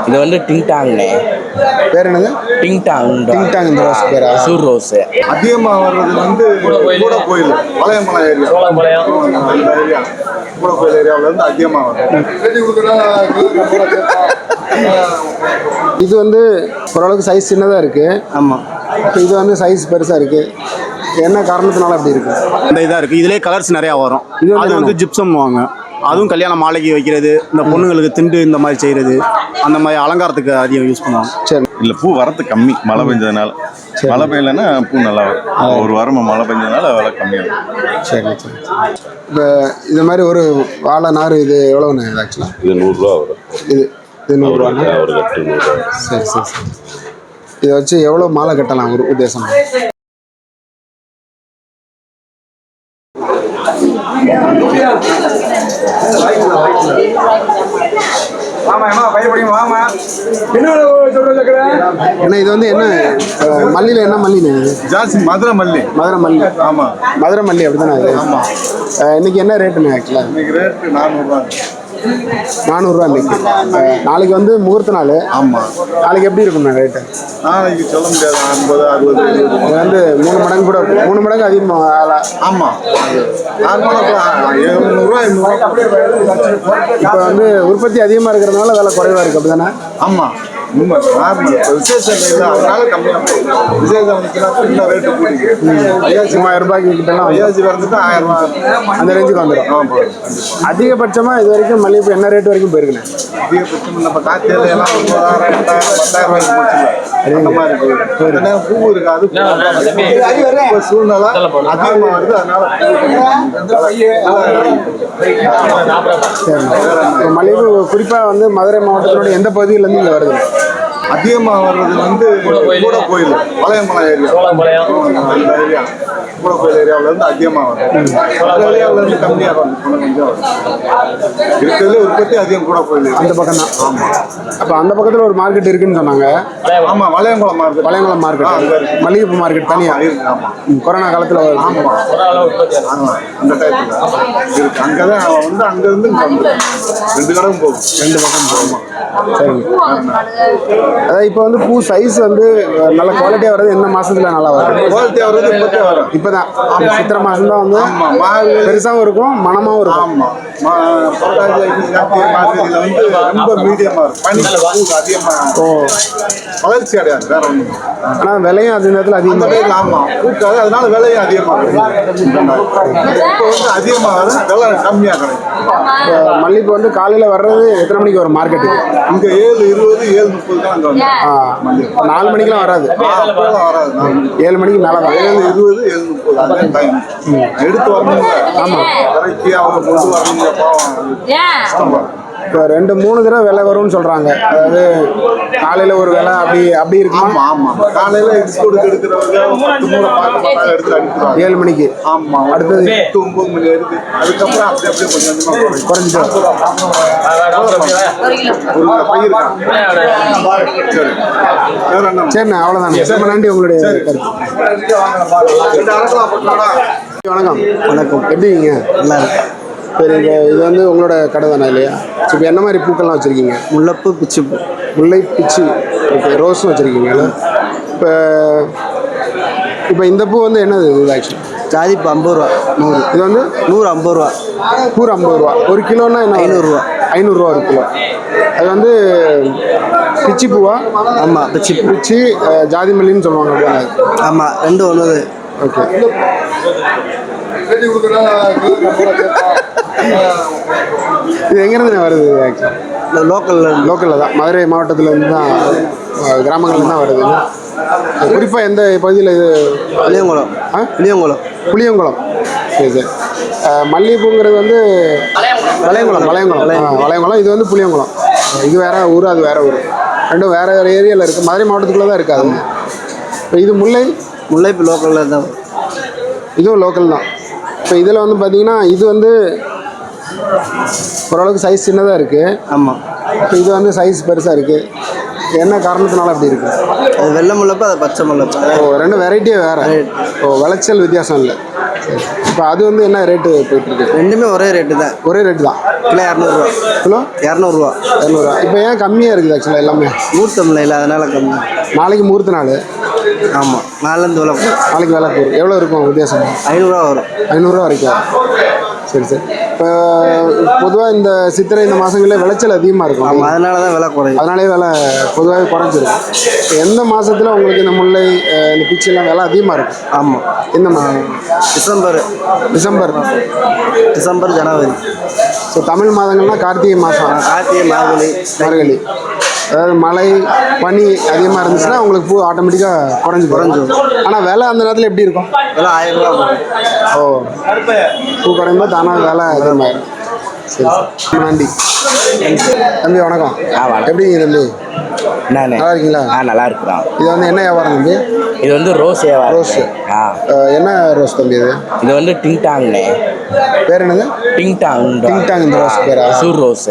இது வந்து டிங்டாங்ண்ணே. பேர் என்னது? டிங்டாங். டிங்டாங் இந்த ரோஸ் பேரா? சூர் ரோஸ். அதிகமாக வர்றது வந்து கூட கோயில் பழையமலை ஏரியா, அந்த ஏரியா கூட கோயில் ஏரியாவில் இருந்து அதிகமாக வரும். இது வந்து ஓரளவுக்கு சைஸ் சின்னதாக இருக்குது. ஆமாம். இப்போ இது வந்து சைஸ் பெருசாக இருக்குது. என்ன காரணத்தினால அப்படி இருக்குது? இந்த இதாக இருக்குது. இதிலே கலர்ஸ் நிறையா வரும். அது வந்து ஜிப்சம் வாங்க, அதுவும் கல்யாண மாலைக்கு வைக்கிறது, இந்த பொண்ணுங்களுக்கு திண்டு இந்த மாதிரி செய்கிறது, அந்த மாதிரி அலங்காரத்துக்கு அதிகம் யூஸ் பண்ணுவாங்க. சரி. இல்லை, பூ வரத்து கம்மி மழை பெஞ்சதுனால. மழை பெய்யலைன்னா பூ நல்லா வரும். ஒரு வாரமாக மழை பெஞ்சதுனால விலை கம்மியாகும். சரி சரி. இப்போ இந்த மாதிரி ஒரு வாழை நார் இது எவ்வளோண்ணே? இது ஆக்சுவலாக இது 100 ரூபா வரும். இது 100 ரூபா. ஒரு கட்டு 100 ரூபா. சரி சரி சரி. இதை வச்சு எவ்வளோ மாலை கட்டலாம் ஒரு உத்தேசம்? என்ன இது வந்து என்ன மல்லியில் என்ன மல்லிண்ணே? ஜாஸ்தி மதுரை மல்லி. மதுரை மல்லி. ஆமாம், மதுரை மல்லி அப்படி தானே அது? ஆமாம். இன்னைக்கு என்ன ரேட்டுண்ணே ஆக்சுவலாக? இன்னைக்கு ரேட்டு 400 ரூபா. 400 ரூபா இன்னைக்கு. நாளைக்கு வந்து முகூர்த்த நாள். ஆமாம். நாளைக்கு எப்படி இருக்கும்ண்ணா ரேட்டு? நாளைக்கு சொல்ல முடியாது. 50, 60. இது வந்து 3 மடங்கு கூட 3 மடங்கு அதிகமாக. ஆமாம், நார்மலாக 700 ரூபா 800 ரூபா. இப்போ வந்து உற்பத்தி அதிகமாக இருக்கிறதுனால விலை குறைவாக இருக்குது அப்படி தானே? ஆமாம், உண்மை. நார்மல் இப்போ விசேஷம் இல்லை, அதனால கம்மியாக. விசேஷம் வந்துச்சுன்னா இன்னும் ரேட்டு கூட்டிக்கு 3000 ரூபாய்க்கு கிட்டலாம். ஐயாச்சி வந்துட்டு 1000 ரூபா அந்த ரேஞ்சுக்கு வந்துடும். ஆமாம். அதிகபட்சமாக இது வரைக்கும் மல்லிகைப்பூ என்ன ரேட் வரைக்கும் போயிருக்குண்ணே? அதிகபட்சம் நம்ம காய்ச்சல் எல்லாம் 9,000, 8,000, 10,000 ரூபாய்க்கு முடிச்சுக்கலாம். அந்த மாதிரி இருக்குது. பூ இருக்காது. இப்போ சூழ்நிலை அதிகமாக வருது, அதனால சரி. மல்லிகைப்பூ குறிப்பாக வந்து மதுரை மாவட்டத்தினுடைய எந்த பகுதியிலேருந்து இங்கே வருது? அதிகமாக வர்றது வந்து கூட கோயில் பழையமலை ஏரியா, அந்த ஏரியா கூட கோயில் ஏரியாவில் இருந்து அதிகமாக வரும். அந்த ஏரியாவில் இருந்து கம்மியாக வரும். கொஞ்சம் இருக்கிறதுல உற்பத்தி அதிகம் கூட கோயில் அந்த பக்கம் தான். ஆமாம். அப்போ அந்த பக்கத்தில் ஒரு மார்க்கெட் இருக்குன்னு சொன்னாங்க. ஆமாம், வளையங்குளம் மார்க்கெட். வளையங்குளம் மார்க்கெட், மல்லிகைப்பூ மார்க்கெட் தனியாக இருக்கு. ஆமாம், கொரோனா காலத்தில். ஆமாம், அந்த டைப்பில் இருக்கு. அங்கே தான் வந்து அங்கேருந்து இங்கே வந்து 2 கடையும் போகும். 2 பக்கம் போகும். சரிங்க. அதாவது இப்போ வந்து பூ சைஸ் வந்து நல்ல குவாலிட்டியாக வர்றது எந்த மாதத்துல நல்லா வரும்? குவாலிட்டியாக வர்றது இப்போதே வரும். இப்போ தான் சித்திரை மாதம் தான் வந்து பெருசாகவும் இருக்கும், மனமாகவும் இருக்கும். ஆமாம், புரட்டாசி மார்கழியில் வந்து ரொம்ப மீடியமாக இருக்கும். பனி பூ அதிகமாக வளர்ச்சி அடையாது, வேற ஒன்றும். ஆனால் விலையும் அது நேரத்தில் அதிகமாக. ஆமாம், பூக்காது, அதனால விலையும் அதிகமாக இருக்கும். இப்போ வந்து அதிகமாக வரும், விலை கம்மியாக கிடைக்கும். இப்போ மல்லிகைப்பூ வந்து காலையில் வர்றது எத்தனை மணிக்கு வரும் மார்க்கெட்டுக்கு? இங்கே 7:20, 7:30 தான் அங்கே வந்து. 4 மணிக்கெலாம் வராது. வராது. 7 மணிக்கு மேலே தான். 7:20, 7:30 அதான் டைம். எடுத்து வரணுங்க. ஆமாம், கரெக்டாக அவங்க கொண்டு வரணுங்க. பாவம். இப்போ 2-3 தடவை விலை வரும்னு சொல்கிறாங்க. அதாவது காலையில் ஒரு விலை அப்படி இருக்குமா? ஆமாம், ஆமாம். காலையில் எக்ஸ்போர்ட்டுக்கு எடுக்கிறவங்க 10 மூணை பார்க்க எடுத்து அனுப்பிடுவாங்க 7 மணிக்கு. ஆமாம், அடுத்தது 8, 9 மணி எடுத்து அதுக்கப்புறம் அப்படியே கொஞ்சம் கொஞ்சமாக குறைஞ்சிட்டு சரி. வேற என்ன? சரிண்ணா, அவ்வளோதானே. ரொம்ப நன்றி உங்களுடைய கருத்து. வணக்கம். வணக்கம். எப்படிங்க? நல்லா இருக்கு. சரி. இது வந்து உங்களோட கடை தானே இல்லையா? இப்போ என்ன மாதிரி பூக்கள்லாம் வச்சுருக்கீங்க? முல்லைப்பூ, பிச்சிப்பூ. முல்லை, பிச்சி, ஓகே, ரோஸும் வச்சுருக்கீங்களா? இப்போ இந்த பூ வந்து என்னது இது ஆக்சுவலி? ஜாதிப்பூ 50 ரூபா. 100. இது வந்து 150 ரூபா. பூ 50 ரூபா. ஒரு கிலோன்னா என்ன? 500 ரூபா. 500 ரூபா ஒரு கிலோ. அது வந்து பிச்சி பூவா? ஆமாம், பிச்சிப்பூ. பிச்சி ஜாதி மல்லின்னு சொல்லுவாங்க அப்படின்னா? ஆமாம், 2 ஒன்று. ஓகே. இது எங்கேருந்து வருது ஆக்சுவலி? லோக்கலில் தான், மதுரை மாவட்டத்துலேருந்து தான், கிராமங்கள்ல தான் வருது. குறிப்பாக எந்த பகுதியில் இது? புளியங்குளம். புளியங்குளம். சரி சரி. மல்லிகைப்பூங்கிறது வந்து வளையங்குளம். இது வந்து புளியங்குளம். இது வேற ஊர், அது வேற ஊர். ரெண்டும் வேற வேறு ஏரியாவில் இருக்குது. மதுரை மாவட்டத்துக்குள்ளே தான் இருக்காது. இப்போ இது முல்லைப்பூ லோக்கலில் தான். இதுவும் லோக்கல் தான். இப்போ இதில் வந்து பார்த்தீங்கன்னா இது வந்து ஓரளவுக்கு சைஸ் சின்னதாக இருக்குது. ஆமாம். இப்போ இது வந்து சைஸ் பெருசாக இருக்குது. என்ன காரணத்தினால அப்படி இருக்குது? அது வெள்ளை முல்லைப்பூ, அது பச்சை முல்லைப்பூ. ரெண்டும் வெரைட்டியே வேறு. விளைச்சல் வித்தியாசம் இல்லை. இப்போ அது வந்து என்ன ரேட்டு போயிட்டுருக்கு? ரெண்டுமே ஒரே ரேட்டு தான். ஒரே ரேட்டு தான். Kilo 200 kilo 200 200. இப்போ ஏன் கம்மியாக இருக்குது ஆக்சுவலாக எல்லாமே? மூர்த்தமில்ல இல்லை, அதனால கம்மி. நாளைக்கு முகூர்த்த நாள். ஆமாம், நாலுலேருந்து விலை நாளைக்கு விலை கூறு எவ்வளோ இருக்கும் வித்தியாசம்? 500 வரும். 500 வரைக்கும். சரி சரி. இப்போ பொதுவாக இந்த சித்திரை இந்த மாதங்களில் விளைச்சல் அதிகமாக இருக்கும். ஆமாம், அதனால தான் விலை குறையும். அதனாலே விலை பொதுவாகவே குறைஞ்சிருக்கும். எந்த மாதத்தில் உங்களுக்கு இந்த முல்லை இந்த பீச்செல்லாம் விலை அதிகமாக இருக்கும்? ஆமாம், எந்த மாதம்? டிசம்பர் ஜனவரி. ஸோ தமிழ் மாதங்கள்னா கார்த்திகை மாதம், கார்த்திகை, மார்கழி. அதாவது மழை பனி அதிகமாக இருந்துச்சுன்னா உங்களுக்கு பூ ஆட்டோமேட்டிக்காக குறைஞ்சிரும். ஆனால் விலை அந்த நேரத்தில் எப்படி இருக்கும்? விலை 1000 ரூபா போகும். ஓ, பூ குறையும்போது தானாக விலை அதிகமாகிடும். சரி சரி, நன்றி தம்பி. வணக்கம். எப்படி தம்பி? நல்லா இருக்கீங்களா? நல்லா இருக்கிறோம். இது வந்து என்ன வியாபாரம் தம்பி? இது வந்து ரோஸ் வியாபாரம். ரோஸ். என்ன ரோஸ் தம்பி இது? இது வந்து டிங்டாங்னே. பேர் என்னது? டிங்டாங். இந்த ரோஸ் பேரா? சூர் ரோஸ்.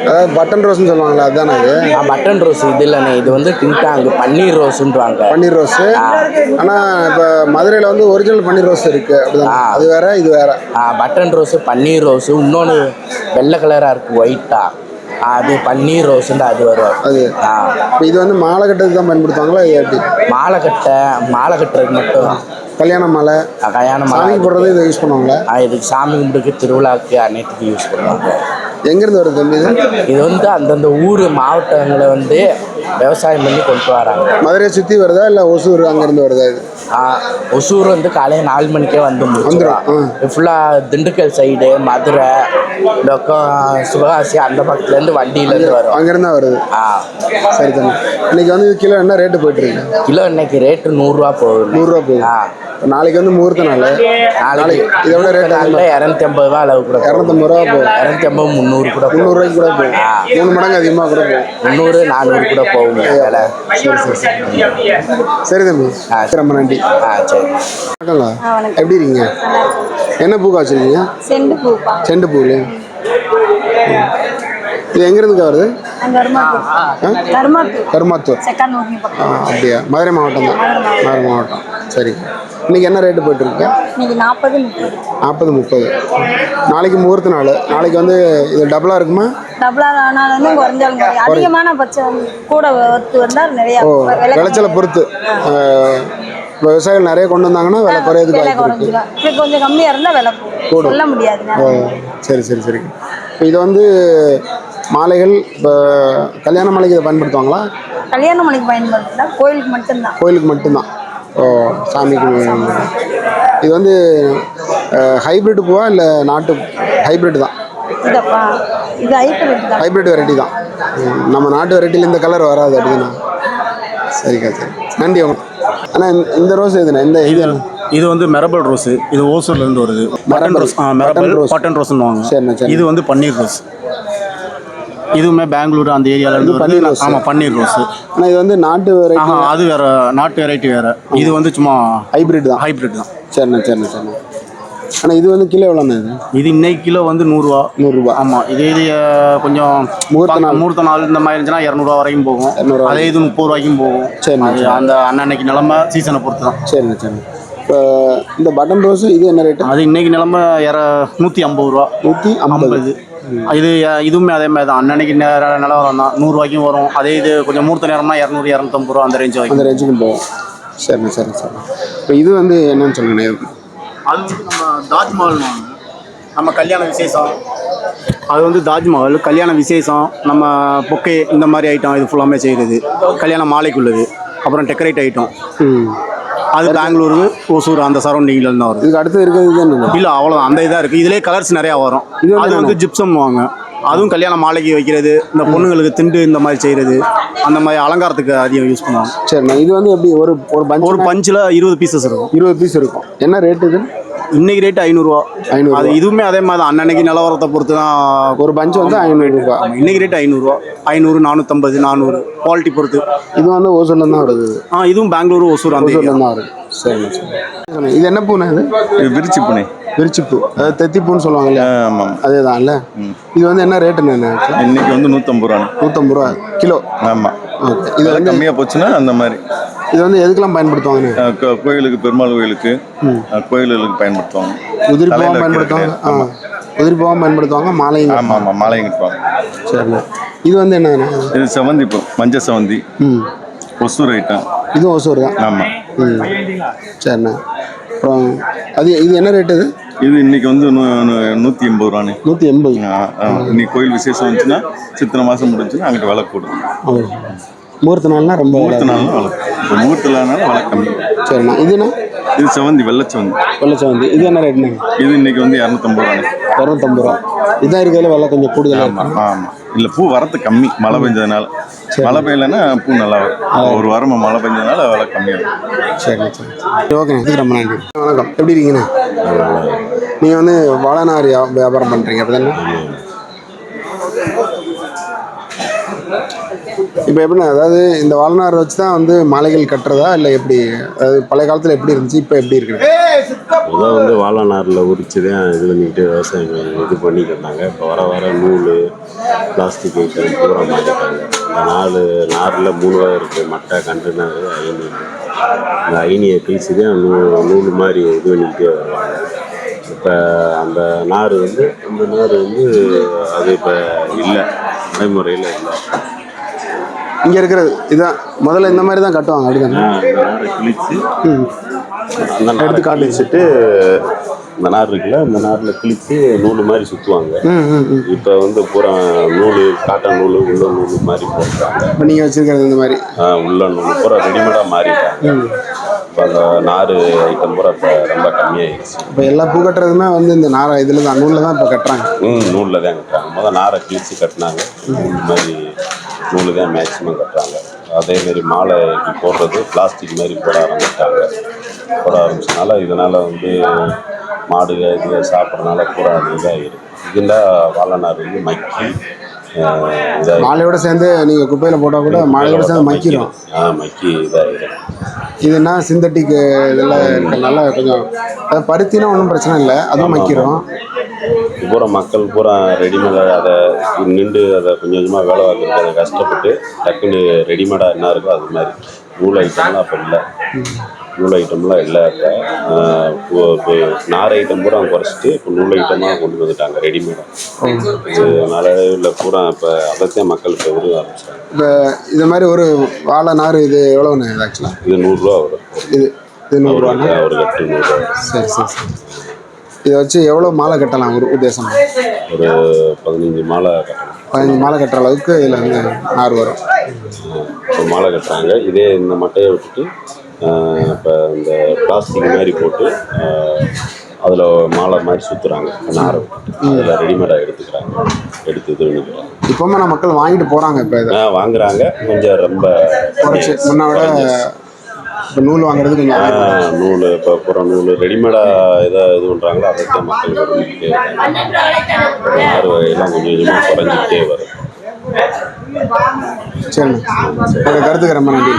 அதாவது பட்டன் ரோஸ்ன்னு சொல்லுவாங்களா, அதுதானே இது? பட்டன் ரோஸ் இது இல்லைண்ணே, இது வந்து டிங்டாங் பன்னீர் ரோஸ்ன்றாங்க. பன்னீர் ரோஸ். ஆனால் இப்போ மதுரையில் வந்து ஒரிஜினல் பன்னீர் ரோஸ் இருக்கு, அப்படிதான். அது வேற, இது வேற. பட்டன் ரோஸ், பன்னீர் ரோஸ், இன்னொன்று வெள்ளை கலராக இருக்கு, ஒயிட்டா, அது பன்னீர் ரோஸ்ன்னு அது வரும். அது இப்போ இது வந்து மாலை கட்டுறதுக்கு தான் பயன்படுத்துவாங்களா? இது எப்படி? மாலை கட்டுறதுக்கு மட்டும். கல்யாண மாலை, சாமி போடுறது இதை யூஸ் பண்ணுவாங்களா? இதுக்கு சாமி கும்பிடுக்கு, திருவிழாவுக்கு, அனைத்துக்கு யூஸ் பண்ணுவாங்க. எங்கேருந்து வருது தம்பி இது? இது வந்து அந்தந்த ஊர் மாவட்டங்களை வந்து விவசாயம் பண்ணி கொண்டு வராங்க. மதுரையை சுற்றி வருதா இல்லை ஒசூர் அங்கேருந்து வருதா இது? ஒசூர் வந்து காலையில் 4 மணிக்கே வந்துடும். ஃபுல்லாக திண்டுக்கல் சைடு, மதுரை, இந்த பக்கம் சிவகாசி அந்த பக்கத்துலேருந்து வண்டியிலேருந்து வரும். அங்கேருந்து தான் வருது. சரி தம்பி. இன்னைக்கு வந்து கிலோ என்ன ரேட்டு போயிட்டு இருக்கு? கிலோ இன்னைக்கு ரேட்டு 100 ரூபா போகுது. 100 ரூபா போகுது. நாளைக்கு வந்து முகூர்த்த நாள். நாளைக்கு இதை விட ரேட் 250 ரூபா அளவு கூட. 250 ரூபா போகும். 250, 300 கூட. 300 ரூபாய்க்கு கூட போகும். 3 மடங்கு அதிகமாக கூட போகும். 300, 400 கூட போகும் விலை. சரி தம்பி, ரொம்ப நன்றி. சரி. வணக்கங்களா, எப்படி இருக்கீங்க? என்ன பூ காய்ச்சிருக்கீங்க? செண்டு பூ இல்லையா? இது எங்கேருந்துக்கா வருது? கருமாத்தூர். அப்படியா? மதுரை மாவட்டம் தான். மதுரை மாவட்டம். சரி. இன்னைக்கு என்ன ரேட்டு போயிட்டு இருக்கு? 40, 30. நாளைக்கு முகூர்த்த நாள். நாளைக்கு வந்து இது டபுளாக இருக்குமா? விளைச்சலை பொறுத்து விவசாயிகள் நிறைய கொண்டு வந்தாங்கன்னா விலை குறையதுக்கு வாய்ப்பு இருக்கு. கொஞ்சம் கம்மியாக இருந்தால் விலை சொல்ல முடியாது. ஓ, சரி சரி சரி. இப்போ இது வந்து மாலைகள் இப்போ கல்யாண மாலைக்கு இதை பயன்படுத்துவாங்களா? கல்யாண மாலைக்கு பயன்படுத்தல, கோயிலுக்கு மட்டும்தான். ஓ, சாமிக்கு. இது வந்து ஹைப்ரிட் பூவா இல்லை நாட்டு? ஹைப்ரிட் தான். இது ஹைப்ரிட் வெரைட்டி தான். நம்ம நாட்டு வெரைட்டியில் இந்த கலர் வராது, அப்படின்னா. சரிக்கா, சரி, நன்றி. ஆனால் இந்த ரோஸ் எதுனா? இந்த இது வந்து மெரபல் ரோஸ். இது ஓசூர்லேருந்து வருது. Button rose. பட்டன் ரோஸ்ன்னுவாங்க. சரி. இது வந்து பன்னீர் ரோஸ். இதுவுமே பெங்களூர் அந்த ஏரியாவிலேருந்து பன்னீர் ரோஸ். ஆமாம், பன்னீர் ரோஸ். ஆனால் இது வந்து நாட்டு வெரைட்டி. அது வேறு, நாட்டு வெரைட்டி வேறு. இது வந்து சும்மா ஹைப்ரிட் தான். சரிண்ணா. ஆனால் இது வந்து கிலோ எவ்வளோண்ணா? இது இன்னைக்கு கிலோ வந்து 100 ரூபா. ஆமாம். இது கொஞ்சம் முகூர்த்த நாள் இந்த மாதிரி இருந்துச்சுன்னா 200 ரூபா வரைக்கும் போகும். அதே இது 30 ரூபாய்க்கும் போகும். சரி. அந்த அன்னன்னைக்கு நிலமை சீசனை பொறுத்து தான். சரிண்ணா. இப்போ இந்த பட்டன் ரோஸ் இது என்ன ரேட்டு? அது இன்னைக்கு நிலமை 150 ரூபா. 150. இதுவுமே அதே மாதிரி தான். அன்னன்னைக்கு நிலவரம் தான். 100 ரூபாய்க்கும் வரும். அதே இது கொஞ்சம் மூர்த்த நேரம்னா 200, 250 ரூபா அந்த ரேஞ்சுக்கும் போகும். சரி. இப்போ இது வந்து என்னன்னு சொல்லுங்க? அது வந்து நம்ம தாஜ்மஹால், நம்ம கல்யாண விசேஷம், அது வந்து தாஜ்மஹால் கல்யாண விசேஷம், நம்ம பொக்கே இந்த மாதிரி ஐட்டம் இது ஃபுல்லாமே செய்கிறது. கல்யாண மாலைக்குள்ளது. அப்புறம் டெக்கரேட் ஐட்டம். அது பெங்களூரு, ஒசூர் அந்த சரௌண்டிங்லேருந்து தான் வருது. இதுக்கு அடுத்து இருக்கிறது இல்லை, அவ்வளோதான். அந்த இதாக இருக்குது. இதிலே கலர்ஸ் நிறையா வரும். அது வந்து ஜிப்சம் வாங்க. அதுவும் கல்யாண மாலைக்கு வைக்கிறது, இந்த பொண்ணுங்களுக்கு திண்டு இந்த மாதிரி செய்கிறது, அந்த மாதிரி அலங்காரத்துக்கு அதிகம் யூஸ் பண்ணுவாங்க. சரிண்ணா. இது வந்து எப்படி ஒரு பஞ்சில் 20 பீசஸ் இருக்கும். 20 பீஸ் இருக்கும். என்ன ரேட்டு இது? இன்னைக்கு ரேட்டு 500 ரூபா. அது இதுவுமே அதே மாதிரி தான். அன்னன்னைக்கு நிலவரத்தை பொறுத்து தான். ஒரு பஞ்சு வந்து 500 ரூபா. இன்னைக்கு ரேட்டு 500 ரூபா. 500, 450, 400 குவாலிட்டி பொறுத்து. இது வந்து ஓசூர்லேருந்து தான் வருது. இதுவும் பெங்களூரு, ஒசூர் அந்த தான் வருது. சரி. இது என்ன பூனை? இது விரிச்சி பூனை. விரிச்சிப்பூ, அதாவது தெத்திப்பூன்னு சொல்லுவாங்க இல்லையா? ஆமாம், அதே தான் இல்லை. இது வந்து என்ன ரேட்டுன்னு? இன்னைக்கு வந்து 150 ரூபா. 150 ரூபா கிலோ. ஆமாம். ஓகே. இது விலை வந்து கம்மியாக போச்சுன்னா அந்த மாதிரி இது வந்து எதுக்கெல்லாம் பயன்படுத்துவாங்கண்ணே? கோயிலுக்கு, பெருமாள் கோயிலுக்கு, கோயில்களுக்கு பயன்படுத்துவாங்க. உதிரி தலையில போகாமல் வைக்கிற பயன்படுத்துவாங்க. கிடையாது. உதிரி போகாமல் பயன்படுத்துவாங்க. மாலையும் ஆமாம் ஆமாம், மாலையும் கட்டுவாங்க. சரிண்ணே. இது வந்து என்னதுண்ணே? இது செவந்தி பூ, மஞ்சள் செவந்தி, ம். ஒசூர் ஐட்டம். இதுவும் ஒசூர் தான். ஆமாம். ம். சரிண்ணே. அப்புறம் இது என்ன ரேட்டு இது? இது இன்னைக்கு வந்து 180 ரூபாண்ணே. 180. இன்னைக்கு கோயில் விசேஷம் வந்துச்சுன்னா, சித்திரை மாதம் முடிஞ்சுன்னா அங்கிட்டு விலை கூடும். முகூர்த்த நாள்னா ரொம்ப முகூர்த்த நாள்னா விலை, இப்போ முகூர்த்த நாள்னால விலை கம்மி. சரிண்ணா. இதுண்ணா? இது செவந்தி, வெள்ளை செவந்தி. வெள்ளை செவந்தி. இது என்ன ரேட்டுண்ணே? இது இன்னைக்கு வந்து 250 ரூபாண்ணே. 250 ரூபா. இதான் இருக்கிறதுல விலை கொஞ்சம் கூடுதலாக ஆமாம் இருக்கும். ஆமாம். இல்லை, பூ வரத்து கம்மி மழை பெஞ்சதுனால. மழை பெய்யலைன்னா பூ நல்லா வரும். ஒரு வாரமாக மழை பெஞ்சதுனால விலை கம்மியாகும். சரி சரி. ஓகேண்ணே, ரொம்ப நன்றி. வணக்கம். எப்படி இருக்கீங்கண்ணே? நீங்கள் வந்து வாழைநார் வியாபாரம் பண்ணுறீங்க அப்படி தானே? இப்போ எப்படிண்ணா, அதாவது இந்த வாழைநார் வச்சு தான் வந்து மாலைகள் கட்டுறதா இல்லை எப்படி? அதாவது பழைய காலத்தில் எப்படி இருந்துச்சு, இப்போ எப்படி இருக்குது? முதல் வந்து வாழை நாரில் உரிச்சு தான் இது பண்ணிக்கிட்டு விவசாயம் இது பண்ணிக்கிட்டு இருந்தாங்க. இப்போ வர வர நூல், பிளாஸ்டிக் ஐட்டம் பூரா மாட்டிட்டாங்க. இந்த நாரில் 3 வகை இருக்குது: மட்டை, கண்டெய்னர், அயனி. இந்த அயனியை கிழிச்சு தான் நூல் மாதிரி இது பண்ணிக்கிட்டே வருவாங்க. இப்போ அந்த நார் வந்து அது இப்போ இல்லை, நடைமுறையில் இல்லை. இங்கே இருக்கிறது இதுதான் முதல்ல இந்த மாதிரி தான் கட்டுவாங்க அப்படி தானே? இந்த நாரை கிழிச்சு அந்த நாரை எடுத்து காட்டு. கிழிச்சிட்டு இந்த நார் இருக்குல்ல, இந்த நாரில் கிழிச்சு நூல் மாதிரி சுற்றுவாங்க. இப்போ வந்து பூரா நூல், காட்டன் நூல், உள்ள நூல் மாதிரி போட்டுறாங்க. இப்போ நீங்கள் வச்சுருக்கிறது இந்த மாதிரி உள்ள நூல் பூரா ரெடிமேடாக மாறிட்டாங்க. இப்போ அந்த நார் ஐட்டம் பூரா இப்போ ரொம்ப கம்மியாகிடுச்சு. இப்போ எல்லா பூ கட்டுறதுமே வந்து இந்த நாரை இதில் தான், நூலில் தான் இப்போ கட்டுறாங்க. நூலில் தான் கட்டுறாங்க. முதல் நாரை கிழிச்சு கட்டினாங்க, நூல் மாதிரி நூல் தான் மேக்ஸிமம் கட்டுறாங்க. அதேமாரி மாலைக்கு போடுறது பிளாஸ்டிக் மாதிரி போட ஆரம்பிச்சதுனால இதனால் வந்து மாடுக இது சாப்பிட்றதுனால பூரா அது இதாகிடும். இதில் வாழைநார் வந்து மக்கி மாலையோட சேர்ந்து நீங்கள் குப்பையில் போட்டால் கூட மாலையோட சேர்ந்து மக்கிடும். மக்கி இதாகிடும். இதுனா சிந்தட்டிக் இதெல்லாம் இருக்கிறதுனால கொஞ்சம், அதாவது பருத்தினா ஒன்றும் பிரச்சனை இல்லை, அதுவும் மக்கிடும். பூரா மக்கள் பூரா ரெடிமேடாக அதை நின்று அதை கொஞ்சம் கொஞ்சமாக வேலை பார்க்குறது, அதை கஷ்டப்பட்டு டக்குன்னு ரெடிமேடாக என்ன இருக்கோ அது மாதிரி நூல் ஐட்டம்லாம் அப்போ இல்லை. நூல் ஐட்டம்லாம் இல்லை. இப்போ நார் ஐட்டம் பூரா குறைச்சிட்டு இப்போ நூல் ஐட்டமாக கொண்டு வந்துட்டாங்க ரெடிமேடாக. அதனால இல்லை பூரா இப்போ அதைத்தான் மக்கள் இப்போ விரும்ப ஆரம்பிச்சாங்க. இப்போ இது மாதிரி ஒரு வாழை நார் இது எவ்வளோண்ணே இது ஆக்சுவலாக? இது 100 ரூபா வரும். இது 100 ரூபாண்ணே. ஒரு கட்டு 100 ரூபா. சரி சரி சரி. இதை வச்சு எவ்வளோ மாலை கட்டலாம் ஒரு உத்தேசம்? ஒரு 15 மாலை கட்டணும். 15 மாலை கட்டுற அளவுக்கு இதில் வந்து நார் வரும். இப்போ மாலை கட்டுறாங்க. இதே இந்த மட்டையை விட்டுட்டு இப்போ இந்த பிளாஸ்டிக் மாதிரி போட்டு அதில் மாலை மாதிரி சுற்றுறாங்க. நாரை அதில் ரெடிமேடாக எடுத்துக்கிறாங்க, எடுத்து இது பண்ணிக்கிறாங்க. இப்போவுமே நான் மக்கள் வாங்கிட்டு போகிறாங்க. இப்போ இதை வாங்குறாங்க. கொஞ்சம் ரொம்ப குறைச்சி முன்ன விட இப்போ நூல் வாங்குறது கொஞ்சம் நூல் இப்போ பூரா நூல் ரெடிமேடாக இது பண்ணுறாங்களோ அதைத்தான் மக்கள் விரும்பிக்கிட்டே இருக்காங்க. நார் வகையெல்லாம் கொஞ்சம் கொஞ்சமாக குறைஞ்சிக்கிட்டே வரும். சரிண்ணா, கருத்துக்கு ரொம்ப நன்றி.